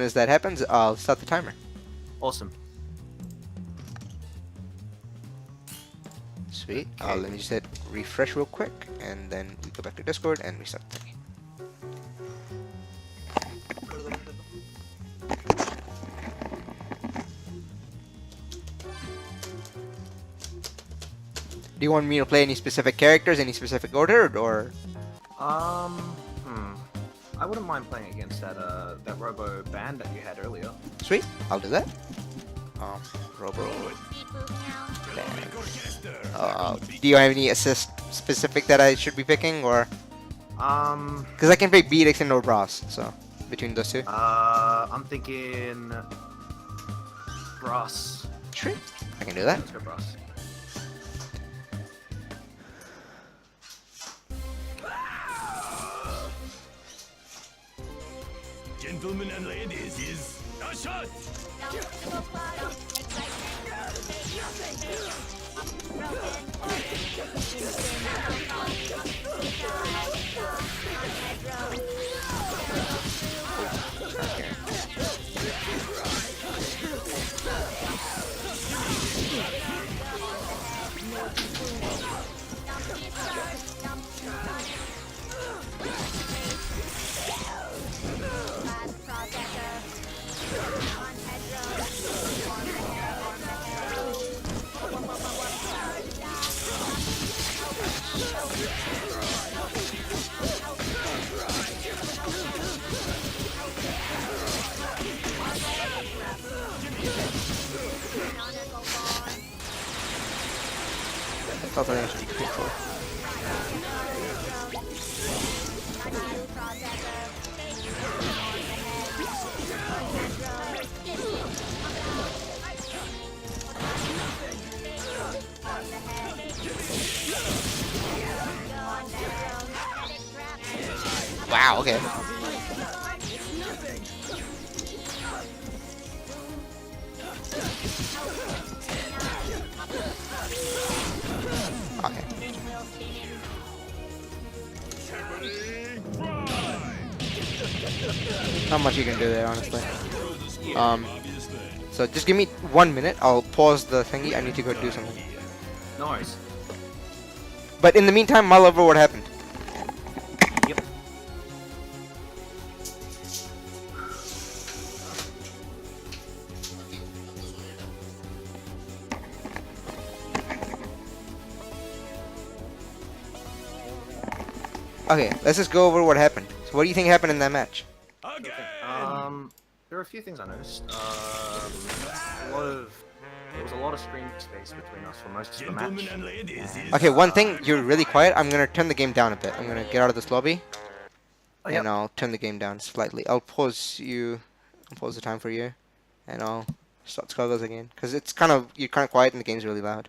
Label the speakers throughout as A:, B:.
A: as that happens, I'll start the timer.
B: Awesome.
A: Sweet.
B: Okay.
A: Let me just hit refresh real quick, and then we go back to Discord and restart the thing. Do you want me to play any specific characters, any specific order, or?
B: I wouldn't mind playing against that Robo band that you had earlier.
A: Sweet. I'll do that. Robo. Do you have any assist specific that I should be picking, or? Because I can pick Beatix and or Brass, so between those two.
B: I'm thinking Brass.
A: Sweet. I can do that.
B: Let's go Brass.
C: Gentlemen and ladies, is a shot!
A: Thought that was pretty cool. Wow, okay. Okay. Not much you can do there, honestly. So just give me 1 minute. I'll pause the thingy. I need to go do something.
B: No worries.
A: But in the meantime, mull over what happened.
B: Yep.
A: Okay, let's just go over what happened. So what do you think happened in that match?
C: Again!
B: There were a few things I noticed. There was a lot of screen space between us for most of the
C: Gentlemen
B: match.
C: and ladies, is
A: Okay, one thing, you're really quiet. I'm gonna turn the game down a bit. I'm gonna get out of this lobby,
B: Oh,
A: and
B: yep.
A: I'll turn the game down slightly. I'll pause the time for you, and I'll start Skullgirls again. Cause you're kind of quiet and the game's really loud.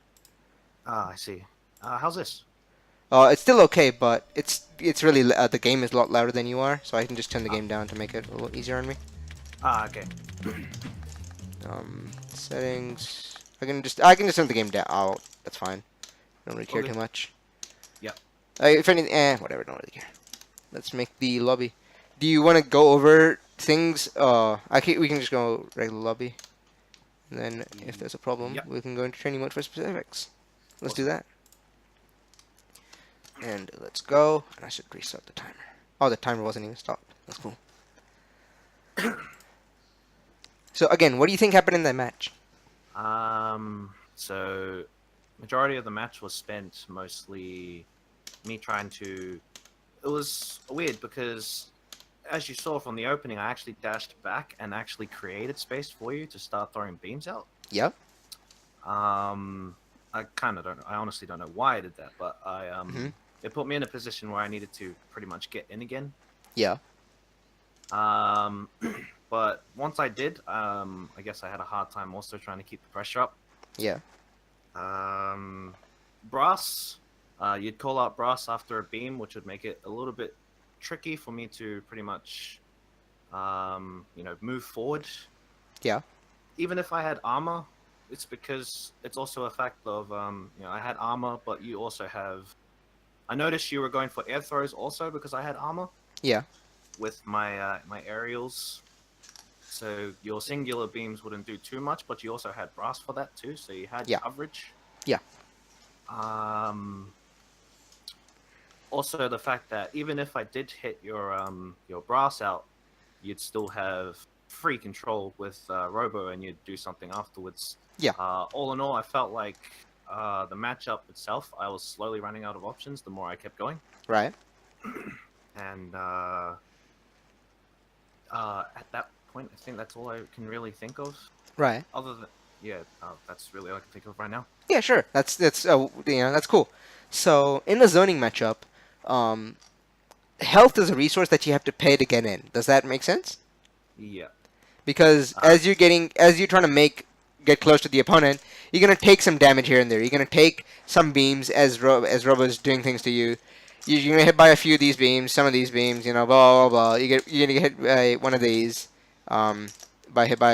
B: Ah, I see. How's this?
A: It's still okay, but it's really the game is a lot louder than you are, so I can just turn the game down to make it a little easier on me.
B: Ah, okay.
A: Settings. I can just turn the game down. Oh, that's fine. Don't really care
B: Okay.
A: too much.
B: Yep.
A: If anything, whatever. Don't really care. Let's make the lobby. Do you want to go over things? We can just go regular lobby, and then if there's a problem,
B: Yep.
A: we can go into training mode for specifics. Let's do that. And let's go. And I should restart the timer. Oh, the timer wasn't even stopped. That's cool. So again, what do you think happened in that match?
B: So majority of the match was spent mostly me trying to. It was weird because, as you saw from the opening, I actually dashed back and actually created space for you to start throwing beams out.
A: Yep.
B: I kind of don't know. I honestly don't know why I did that, but
A: Mhm.
B: it put me in a position where I needed to pretty much get in again.
A: Yeah.
B: But once I did, I guess I had a hard time also trying to keep the pressure up.
A: Yeah.
B: Brass, you'd call out Brass after a beam, which would make it a little bit tricky for me to pretty much, move forward.
A: Yeah.
B: Even if I had armor, it's because it's also a fact of, I had armor, but you also have. I noticed you were going for air throws also because I had armor
A: Yeah.
B: with my my aerials. So your singular beams wouldn't do too much, but you also had brass for that too, so you had
A: Yeah.
B: coverage.
A: Yeah.
B: Also, the fact that even if I did hit your brass out, you'd still have free control with Robo, and you'd do something afterwards.
A: Yeah.
B: All in all, I felt like the matchup itself, I was slowly running out of options the more I kept going.
A: Right.
B: And at that point, I think that's all I can really think of.
A: Right.
B: Other than that's really all I can think of right now.
A: Yeah, sure. That's that's cool. So in a zoning matchup, health is a resource that you have to pay to get in. Does that make sense?
B: Yeah.
A: Because as you're trying to get close to the opponent, you're gonna take some damage here and there. You're gonna take some beams as Robo's doing things to you. You're gonna hit by a few of these beams, some of these beams, blah blah blah. You're gonna get hit by one of these, by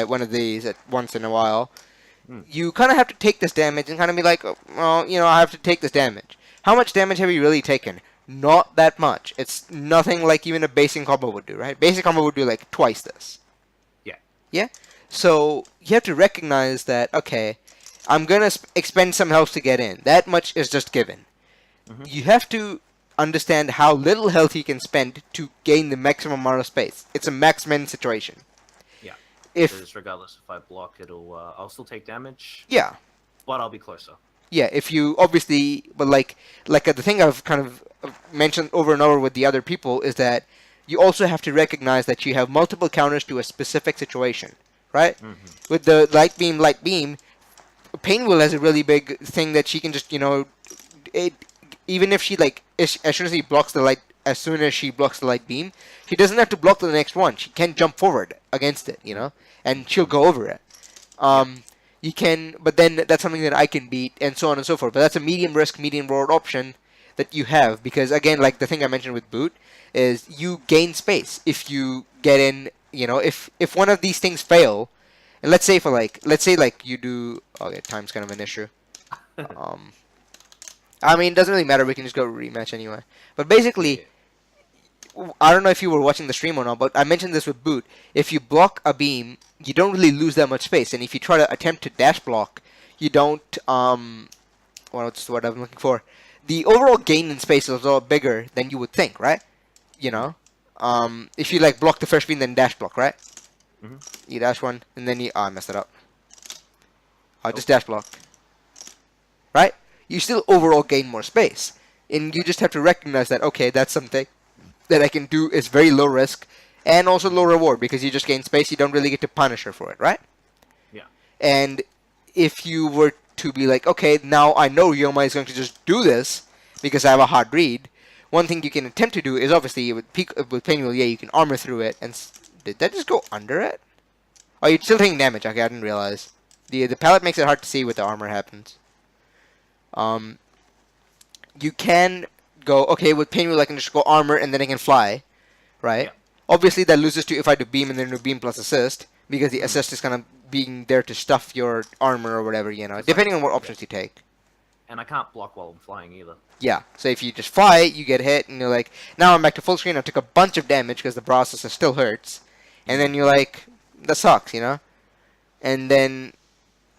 A: one of these at once in a while. You kind of have to take this damage and kind of be like, oh, well, I have to take this damage. How much damage have you really taken? Not that much. It's nothing like even a basic combo would do, right? Basic combo would do like twice this.
B: Yeah.
A: Yeah? So you have to recognize that, okay, I'm going to expend some health to get in. That much is just given. You have to understand how little health you can spend to gain the maximum amount of space. It's a max-min situation.
B: Because regardless if I block, I'll still take damage.
A: Yeah.
B: But I'll be closer.
A: Yeah, if you obviously, but like the thing I've kind of mentioned over and over with the other people is that you also have to recognize that you have multiple counters to a specific situation, right? With the light beam, Painwheel has a really big thing that she can just, even if she as soon as she blocks the light beam, she doesn't have to block the next one. She can jump forward against it, and she'll go over it. You can, but then that's something that I can beat, and so on and so forth. But that's a medium risk, medium reward option that you have, because again, like the thing I mentioned with boot, is you gain space if you get in. If one of these things fail, and let's say you do. Okay, time's kind of an issue. I mean, it doesn't really matter. We can just go rematch anyway. But basically, I don't know if you were watching the stream or not, but I mentioned this with boot. If you block a beam, you don't really lose that much space, and if you try to attempt to dash block, you don't. What's the word I'm looking for? The overall gain in space is a lot bigger than you would think, right? If you block the first beam, then dash block, right? You dash one, and then I messed it up. I'll just dash block, right? You still overall gain more space, and you just have to recognize that, okay, that's something that I can do. Is very low risk and also low reward, because you just gain space. You don't really get to punish her for it, right?
B: Yeah.
A: And if you were to be like, okay, now I know Yoma is going to just do this because I have a hard read, one thing you can attempt to do is obviously with Painwheel, you can armor through it. And did that just go under it? Oh, you're still taking damage. Okay, I didn't realize. The palette makes it hard to see what the armor happens. You can go, okay, with Painwheel I can just go armor and then I can fly, right? Yeah. Obviously that loses to if I do beam and then do beam plus assist, because the assist is kind of being there to stuff your armor or whatever, depending on what options you take.
B: And I can't block while I'm flying either.
A: Yeah, so if you just fly, you get hit, and you're like, now I'm back to full screen, I took a bunch of damage because the processor still hurts, and then you're like, that sucks, And then,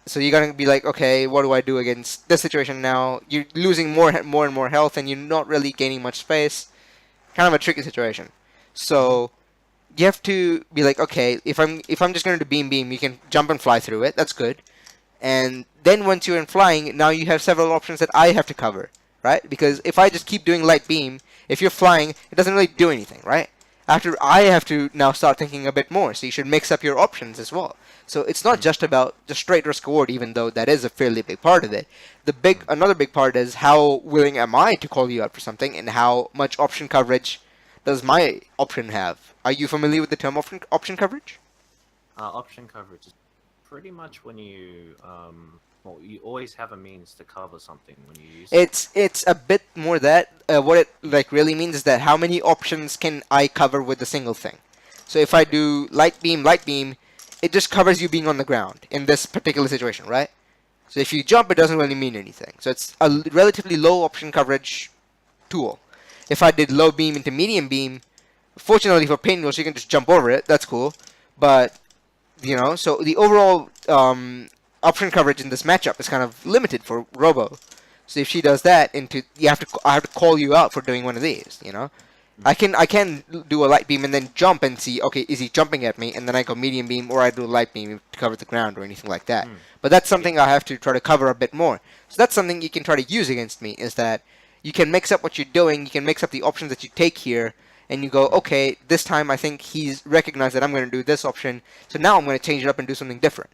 A: so you're gonna be like, okay, what do I do against this situation now? You're losing more and more health, and you're not really gaining much space. Kind of a tricky situation. So you have to be like, okay, if I'm just gonna do beam, you can jump and fly through it. That's good. And then once you're in flying, now you have several options that I have to cover, right? Because if I just keep doing light beam, if you're flying, it doesn't really do anything, right? After I have to now start thinking a bit more, so you should mix up your options as well. So it's not just about the straight risk reward, even though that is a fairly big part of it. Another big part is how willing am I to call you out for something, and how much option coverage does my option have? Are you familiar with the term option coverage?
B: Option coverage is pretty much when you you always have a means to cover something when you use it.
A: It's a bit more that what it really means is that how many options can I cover with a single thing. So if I do light beam, it just covers you being on the ground in this particular situation, right? So if you jump, it doesn't really mean anything. So it's a relatively low option coverage tool. If I did low beam into medium beam, fortunately for Painwheel, you can just jump over it. That's cool. But So the overall option coverage in this matchup is kind of limited for Robo. So if she does that, I have to call you out for doing one of these. I can do a light beam and then jump and see, okay, is he jumping at me? And then I go medium beam, or I do a light beam to cover the ground or anything like that. But that's something I have to try to cover a bit more. So that's something you can try to use against me, is that you can mix up what you're doing, you can mix up the options that you take here, and you go, okay, this time I think he's recognized that I'm going to do this option, so now I'm going to change it up and do something different.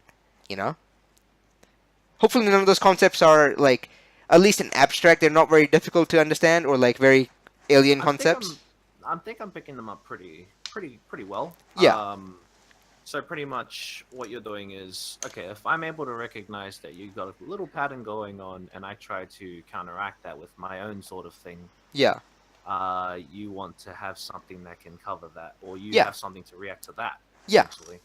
A: Hopefully none of those concepts are, like, at least in abstract, they're not very difficult to understand, or, like, very alien concepts.
B: I think I'm picking them up pretty well.
A: Yeah.
B: So pretty much what you're doing is, okay, if I'm able to recognize that you've got a little pattern going on, and I try to counteract that with my own sort of thing,
A: Yeah.
B: you want to have something that can cover that, or you
A: Yeah.
B: have something to react to that.
A: Yeah.
B: Essentially.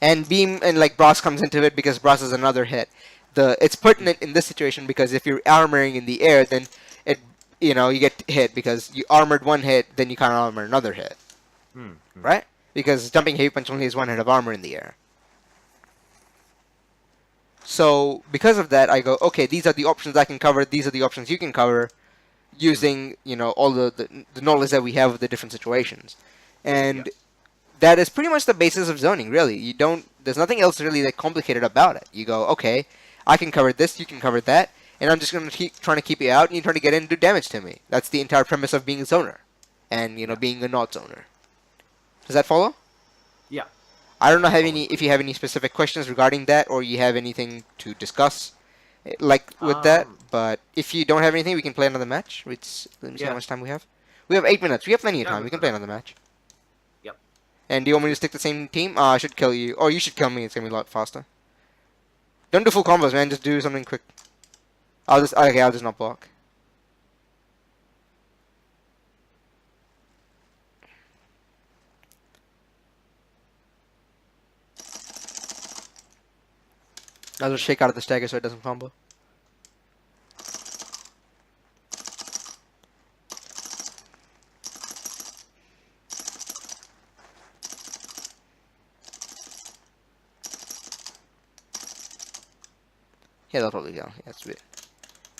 A: And beam and like Brass comes into it because Brass is another hit. It's pertinent in this situation because if you're armoring in the air, then you get hit because you armored one hit, then you can't armor another hit, right? Because jumping heavy punch only has one hit of armor in the air. So because of that, I go, okay, these are the options I can cover. These are the options you can cover, using all the knowledge that we have of the different situations, and that is pretty much the basis of zoning. Really, there's nothing else really that complicated about it. You go, okay, I can cover this, you can cover that, and I'm just going to keep trying to keep you out, and you try to get in and do damage to me. That's the entire premise of being a zoner, and being a not zoner. Does that follow?
B: Yeah.
A: I don't know if you have any specific questions regarding that, or you have anything to discuss, like with that. But if you don't have anything, we can play another match. Let me see how much time we have. We have 8 minutes. We have plenty of time. We can play another match.
B: Yep.
A: And do you want me to stick the same team? I should kill you. Or you should kill me. It's gonna be a lot faster. Don't do full combos, man. Just do something quick. I'll just not block. I'll just shake out of the stagger so it doesn't combo. Yeah, that'll probably go. Yeah, that's sweet.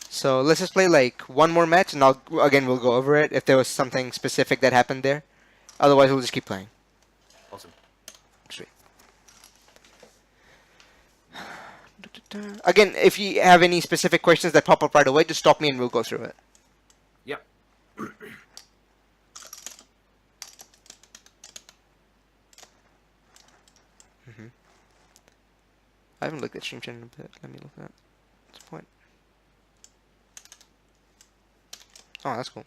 A: So let's just play like one more match, and we'll go over it if there was something specific that happened there. Otherwise, we'll just keep playing.
B: Awesome.
A: Sweet. Again, if you have any specific questions that pop up right away, just stop me and we'll go through it.
B: Yep.
A: I haven't looked at stream chat in a bit. Let me look at that. What's the point? Oh, that's cool.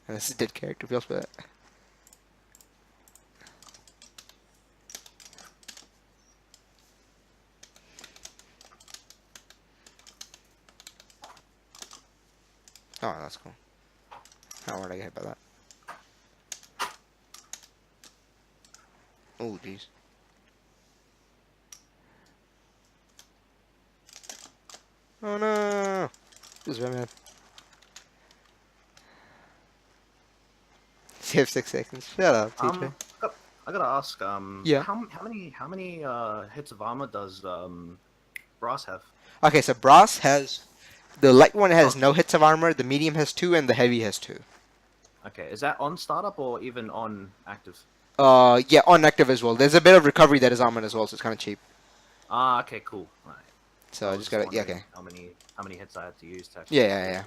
A: And this is dead character. Feels for that. Oh, that's cool. How hard I get hit by that? Oh, jeez. Oh no! This is Batman. You have 6 seconds. Shut up, TJ.
B: I gotta ask.
A: Yeah.
B: How many hits of armor does Brass have?
A: Okay, so Brass has the light one has no hits of armor, the medium has 2, and the heavy has 2.
B: Okay, is that on startup or even on active?
A: Yeah, on active as well. There's a bit of recovery that is armored as well, so it's kind of cheap.
B: Ah, okay, cool. Right.
A: So I just gotta, yeah, okay.
B: How many hits I have to use to actually?
A: Yeah.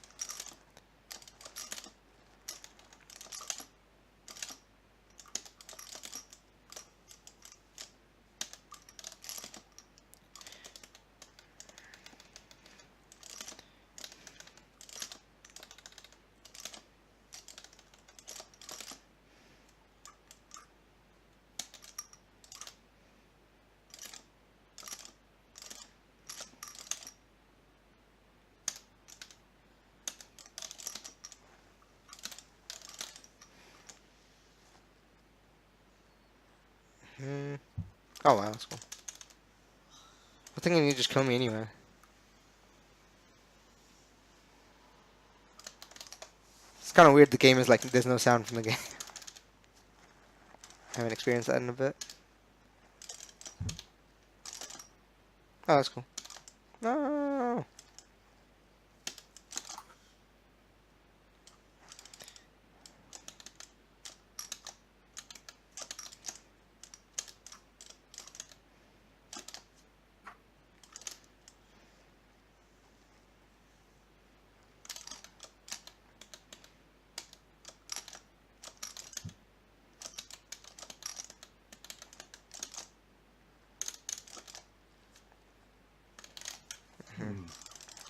A: Oh wow, that's cool. I think you just kill me anyway. kind of weird. The game is like there's no sound from the game. I haven't experienced that in a bit. Oh, that's cool. No.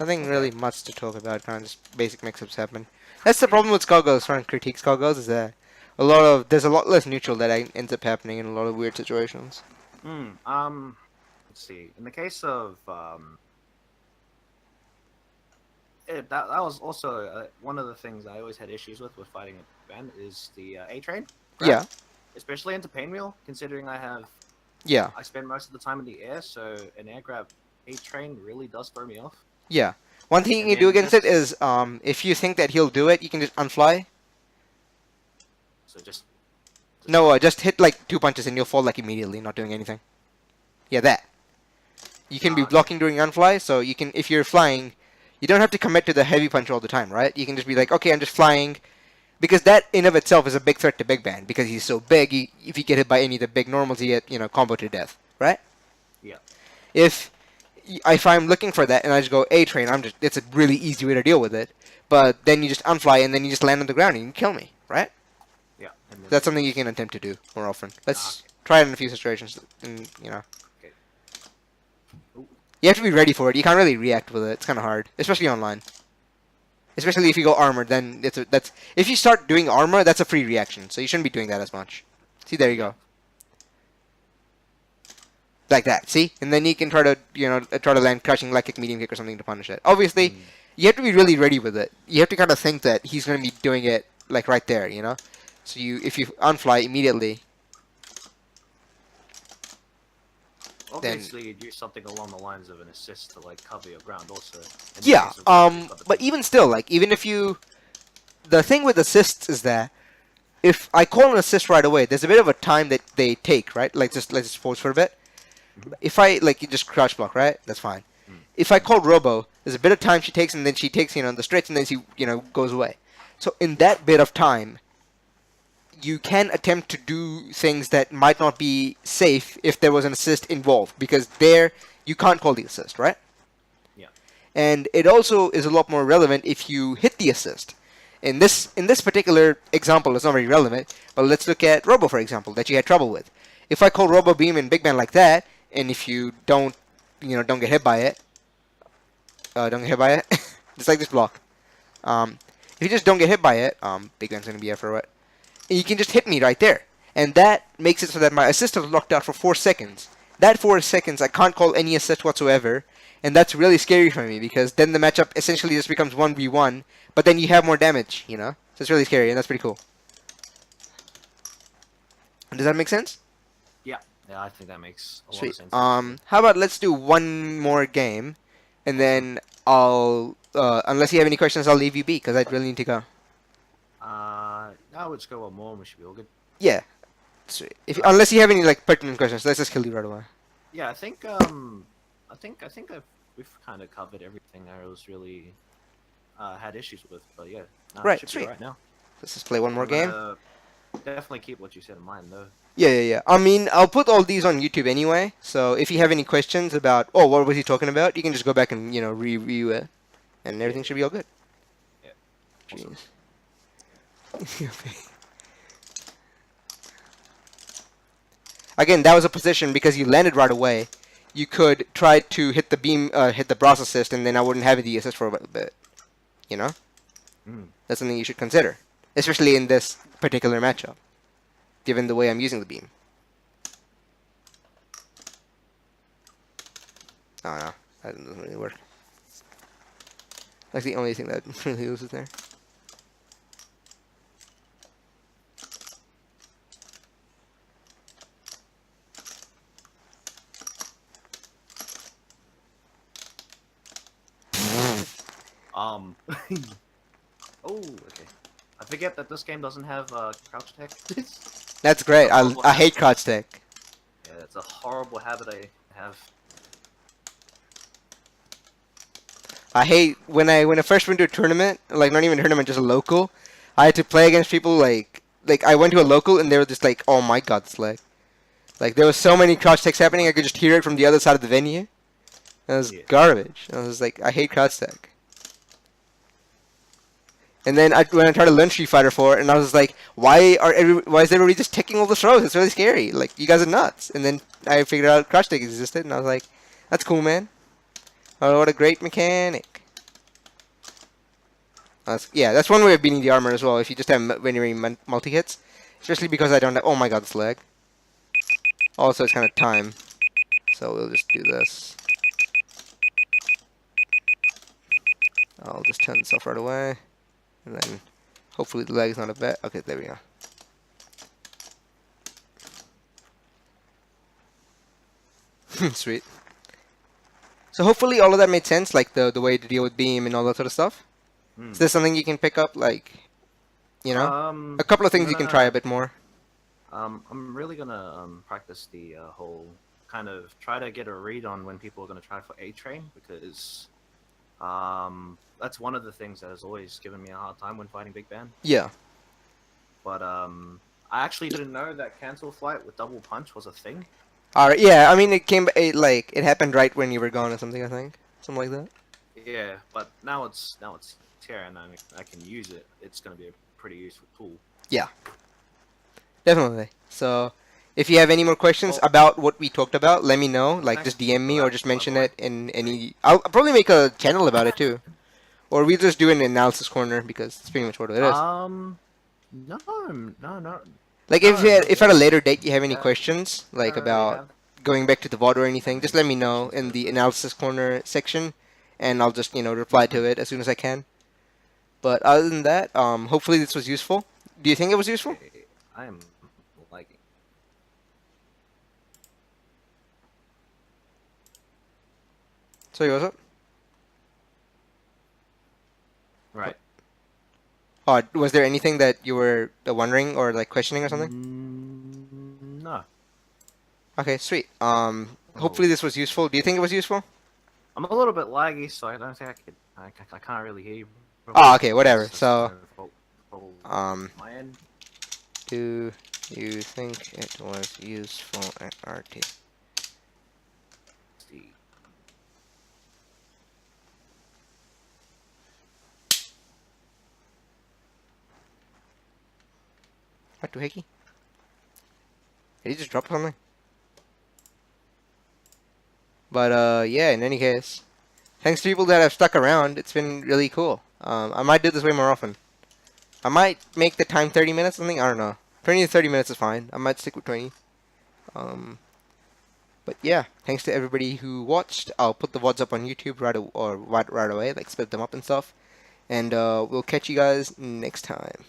A: Nothing really much to talk about. Kind of just basic mix-ups happen. That's the problem with Skullgirls. Trying to critique Skullgirls is that there's a lot less neutral that ends up happening in a lot of weird situations.
B: Let's see. In the case of that was also one of the things I always had issues with fighting a band is the A train.
A: Yeah.
B: Especially into Painwheel, considering I spend most of the time in the air, so an air grab A train really does throw me off.
A: Yeah. One thing you can do against it is, if you think that he'll do it, you can just unfly.
B: So just
A: No, just hit like 2 punches and you'll fall like immediately, not doing anything. Yeah, that. You can be blocking during unfly, so you can, if you're flying, you don't have to commit to the heavy punch all the time, right? You can just be like, okay, I'm just flying, because that in of itself is a big threat to Big Band, because he's so big. If you get hit by any of the big normals, you get combo to death, right?
B: Yeah.
A: If I'm looking for that and I just go A train, it's a really easy way to deal with it. But then you just unfly and then you just land on the ground and you can kill me, right?
B: Yeah.
A: That's something you can attempt to do more often. Let's try it in a few situations, and
B: Okay.
A: you have to be ready for it. You can't really react with it. It's kind of hard, especially online. Especially if you go armored, then that's if you start doing armor, that's a free reaction. So you shouldn't be doing that as much. See, there you go. Like that, see? And then you can try to land crushing leg kick, medium kick, or something to punish it. Obviously, you have to be really ready with it. You have to kind of think that he's going to be doing it, like, right there, So if you unfly immediately...
B: Obviously, you'd use something along the lines of an assist to, like, cover your ground also.
A: Yeah, but even still, like, even if you... The thing with assists is that if I call an assist right away, there's a bit of a time that they take, right? Like, let's just pause for a bit. If I, you just crouch block, right? That's fine. If I call Robo, there's a bit of time she takes, and then she takes, the stretch, and then she, goes away. So in that bit of time, you can attempt to do things that might not be safe if there was an assist involved, because there, you can't call the assist, right?
B: Yeah.
A: And it also is a lot more relevant if you hit the assist. In this particular example, it's not very relevant, but let's look at Robo, for example, that you had trouble with. If I call Robo Beam in Big Band like that, and if you don't get hit by it, just like this block. If you just don't get hit by it, Big Band's gonna be after it. And you can just hit me right there, and that makes it so that my assist is locked out for 4 seconds. That 4 seconds, I can't call any assist whatsoever, and that's really scary for me because then the matchup essentially just becomes 1v1, but then you have more damage, So it's really scary, and that's pretty cool. Does that make sense?
B: Yeah, I think that makes a lot
A: Sweet.
B: of sense.
A: How about let's do one more game, and then I'll, unless you have any questions, I'll leave you be, because I really need to go.
B: No, let's go one more and we should be all good.
A: Yeah. Sweet. Unless you have any, pertinent questions, let's just kill you right away.
B: Yeah, I think we've kind of covered everything I was really had issues with, but yeah. No,
A: Right,
B: should be
A: sweet.
B: right now.
A: Let's just play one more game.
B: Definitely keep what you said in mind, though.
A: Yeah. I mean, I'll put all these on YouTube anyway, so if you have any questions about, what was he talking about, you can just go back and, review it, and everything should be all good.
B: Yeah.
A: Jeez. Again, that was a position because you landed right away. You could try to hit the beam, hit the brass assist, and then I wouldn't have the assist for a bit. That's something you should consider, especially in this particular matchup, given the way I'm using the beam. Oh no, that doesn't really work. That's the only thing that really loses there.
B: Oh, okay. forget that this game doesn't have crouch tech.
A: That's great.
B: It's a horrible
A: I hate
B: habit.
A: crouch tech.
B: Yeah, it's a horrible habit I have.
A: I hate when I first went to a tournament, like not even a tournament, just a local. I had to play against people like I went to a local and they were just like, oh my god, this lag. Like there was so many crouch techs happening, I could just hear it from the other side of the venue. It was
B: Yeah.
A: garbage. I was like, I hate crouch tech. And then when I tried to learn Street Fighter 4, and I was like, why is everybody just taking all the throws? It's really scary. Like you guys are nuts. And then I figured out crouch tech existed, and I was like, that's cool, man. Oh, what a great mechanic. Yeah, that's one way of beating the armor as well. If you just have very multi hits, especially because I don't have. Oh my god, this lag. Also, it's kind of time, so we'll just do this. I'll just turn this off right away. And then hopefully the lag is not a bad. Okay, there we go. Sweet. So hopefully all of that made sense, like the way to deal with beam and all that sort of stuff. Is this something you can pick up, like, you know, a couple of things you can try a bit more?
B: I'm really gonna practice the whole kind of try to get a read on when people are gonna try for A train, because that's one of the things that has always given me a hard time when fighting Big Band.
A: Yeah.
B: But I actually didn't know that cancel flight with double punch was a thing.
A: Alright, yeah, I mean it happened right when you were gone or something, I think. Something like that.
B: Yeah, but now it's here and I can use it. It's gonna be a pretty useful tool.
A: Yeah. Definitely. So if you have any more questions about what we talked about, let me know. Like just DM me or just mention it in any I'll probably make a channel about it too. Or we'll just do an analysis corner because it's pretty much what it is.
B: No.
A: Like if at a later date you have any questions, like
B: I don't really
A: about
B: have.
A: going back to the VOD or anything, just let me know in the analysis corner section, and I'll just reply to it as soon as I can. But other than that, hopefully this was useful. Do you think it was useful?
B: I am liking.
A: Sorry, what's up?
B: Right.
A: Was there anything that you were wondering or like questioning or something?
B: No.
A: Okay, sweet. Hopefully this was useful. Do you think it was useful?
B: I'm a little bit laggy, so I don't think I could. I can't really hear you.
A: Oh, okay, whatever.
B: It's just,
A: So,
B: my end.
A: do you think it was useful at Arty?
B: See.
A: What, Doohickey? Did he just drop something? But, yeah, in any case, thanks to people that have stuck around. It's been really cool. I might do this way more often. I might make the time 30 minutes or something. I don't know. 20 to 30 minutes is fine. I might stick with 20. But yeah, thanks to everybody who watched. I'll put the VODs up on YouTube right away, like split them up and stuff. And we'll catch you guys next time.